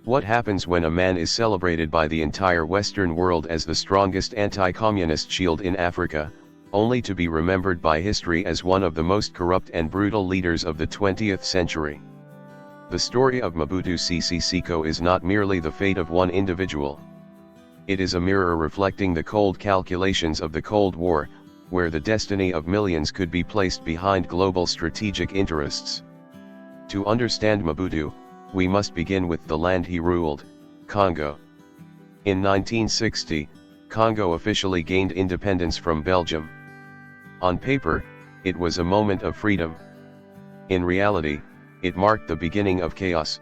What happens when a man is celebrated by the entire Western world as the strongest anti-communist shield in Africa, only to be remembered by history as one of the most corrupt and brutal leaders of the 20th century? The story of Mobutu Sese Seko is not merely the fate of one individual. It is a mirror reflecting the cold calculations of the Cold War, where the destiny of millions could be placed behind global strategic interests. To understand Mobutu, we must begin with the land he ruled, Congo. In 1960, Congo officially gained independence from Belgium. On paper, it was a moment of freedom. In reality, it marked the beginning of chaos.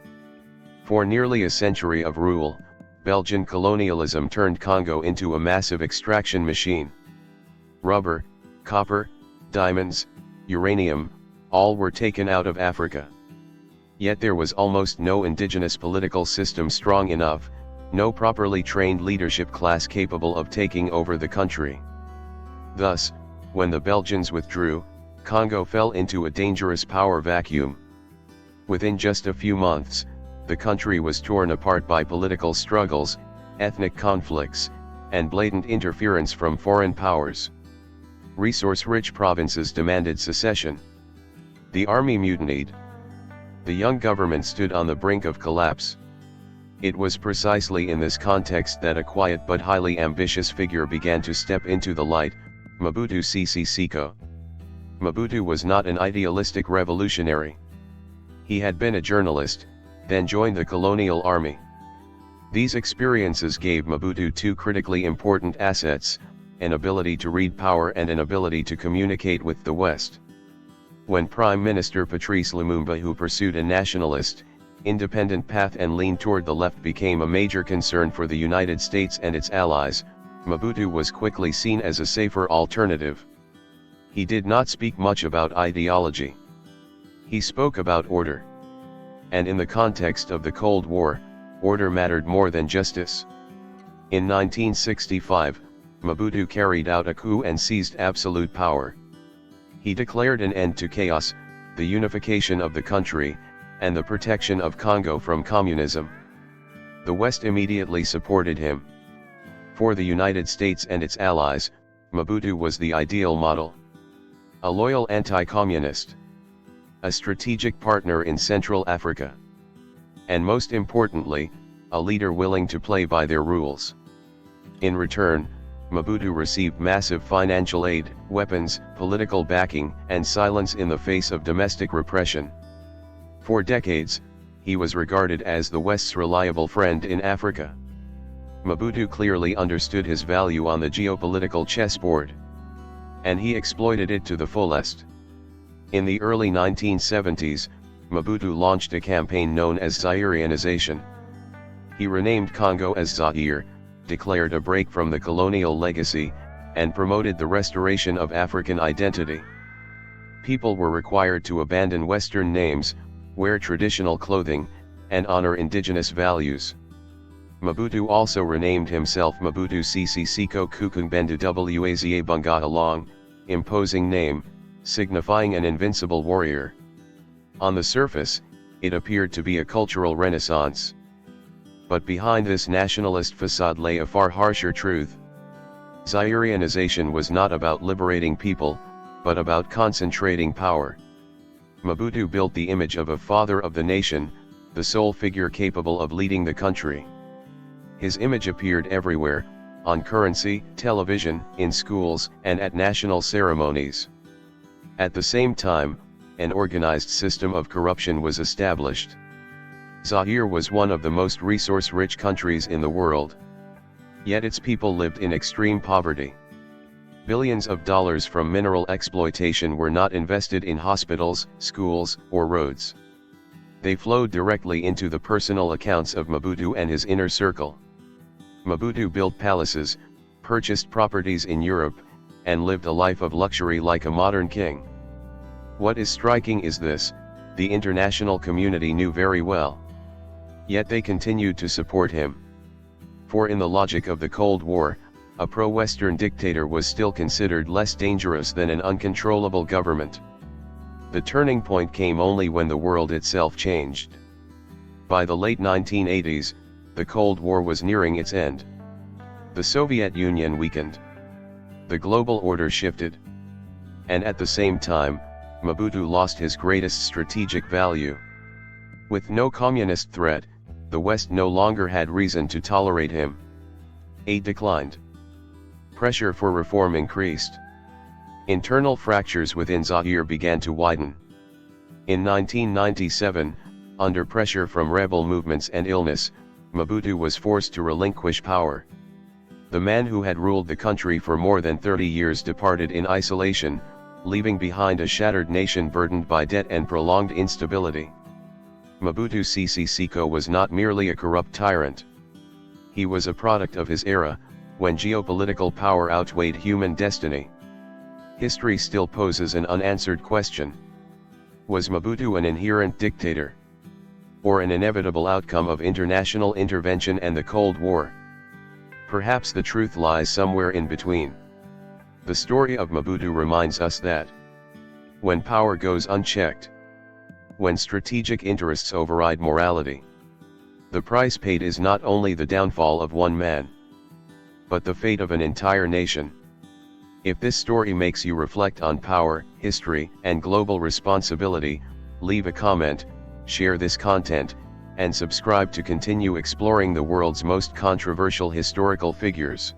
For nearly a century of rule, Belgian colonialism turned Congo into a massive extraction machine. Rubber, copper, diamonds, uranium, all were taken out of Africa. Yet there was almost no indigenous political system strong enough, no properly trained leadership class capable of taking over the country. Thus, when the Belgians withdrew, Congo fell into a dangerous power vacuum. Within just a few months, the country was torn apart by political struggles, ethnic conflicts, and blatant interference from foreign powers. Resource-rich provinces demanded secession. The army mutinied. The young government stood on the brink of collapse. It was precisely in this context that a quiet but highly ambitious figure began to step into the light, Mobutu Sese Seko. Mobutu was not an idealistic revolutionary. He had been a journalist, then joined the colonial army. These experiences gave Mobutu two critically important assets, an ability to read power and an ability to communicate with the West. When Prime Minister Patrice Lumumba, who pursued a nationalist, independent path and leaned toward the left, became a major concern for the United States and its allies, Mobutu was quickly seen as a safer alternative. He did not speak much about ideology. He spoke about order. And in the context of the Cold War, order mattered more than justice. In 1965, Mobutu carried out a coup and seized absolute power. He declared an end to chaos, the unification of the country, and the protection of Congo from communism. The West immediately supported him. For the United States and its allies, Mobutu was the ideal model. A loyal anti-communist. A strategic partner in Central Africa. And most importantly, a leader willing to play by their rules. In return, Mobutu received massive financial aid, weapons, political backing, and silence in the face of domestic repression. For decades, he was regarded as the West's reliable friend in Africa. Mobutu clearly understood his value on the geopolitical chessboard. And he exploited it to the fullest. In the early 1970s, Mobutu launched a campaign known as Zairianization. He renamed Congo as Zaire, declared a break from the colonial legacy, and promoted the restoration of African identity. People were required to abandon Western names, wear traditional clothing, and honor indigenous values. Mobutu also renamed himself Mobutu Sese Seko Kukunbendu Waza Bunga, a long, imposing name, signifying an invincible warrior. On the surface, it appeared to be a cultural renaissance. But behind this nationalist facade lay a far harsher truth. Zairianization was not about liberating people, but about concentrating power. Mobutu built the image of a father of the nation, the sole figure capable of leading the country. His image appeared everywhere, on currency, television, in schools, and at national ceremonies. At the same time, an organized system of corruption was established. Zaire was one of the most resource-rich countries in the world. Yet its people lived in extreme poverty. Billions of dollars from mineral exploitation were not invested in hospitals, schools, or roads. They flowed directly into the personal accounts of Mobutu and his inner circle. Mobutu built palaces, purchased properties in Europe, and lived a life of luxury like a modern king. What is striking is this: the international community knew very well. Yet they continued to support him. For in the logic of the Cold War, a pro-Western dictator was still considered less dangerous than an uncontrollable government. The turning point came only when the world itself changed. By the late 1980s, the Cold War was nearing its end. The Soviet Union weakened. The global order shifted. And at the same time, Mobutu lost his greatest strategic value. With no communist threat, the West no longer had reason to tolerate him. Aid declined. Pressure for reform increased. Internal fractures within Zaire began to widen. In 1997, under pressure from rebel movements and illness, Mobutu was forced to relinquish power. The man who had ruled the country for more than 30 years departed in isolation, leaving behind a shattered nation burdened by debt and prolonged instability. Mobutu Sese Seko was not merely a corrupt tyrant. He was a product of his era, when geopolitical power outweighed human destiny. History still poses an unanswered question. Was Mobutu an inherent dictator? Or an inevitable outcome of international intervention and the Cold War? Perhaps the truth lies somewhere in between. The story of Mobutu reminds us that when power goes unchecked, when strategic interests override morality, the price paid is not only the downfall of one man, but the fate of an entire nation. If this story makes you reflect on power, history, and global responsibility, leave a comment, share this content, and subscribe to continue exploring the world's most controversial historical figures.